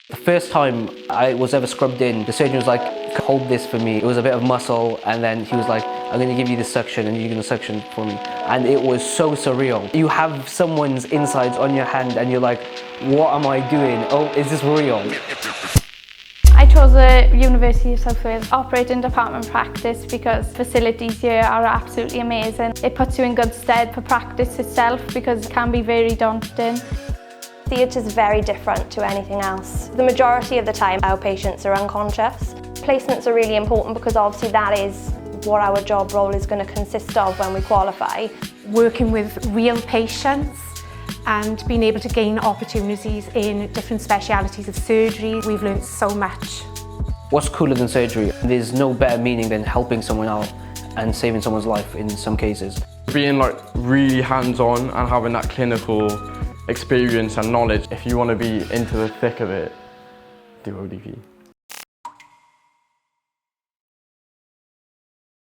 The first time I was ever scrubbed in, the surgeon was like, hold this for me. It was a bit of muscle, and then he was like, I'm going to give you this suction and you're going to suction for me. And it was so surreal. You have someone's insides on your hand and you're like, what am I doing? Oh, is this real? I chose the University of South Wales operating department practice because facilities here are absolutely amazing. It puts you in good stead for practice itself because it can be very daunting. Theatre is very different to anything else. The majority of the time our patients are unconscious. Placements are really important because obviously that is what our job role is going to consist of when we qualify. Working with real patients and being able to gain opportunities in different specialities of surgery, we've learned so much. What's cooler than surgery? There's no better meaning than helping someone out and saving someone's life in some cases. Being like really hands-on and having that clinical experience and knowledge. If you want to be into the thick of it, do ODP.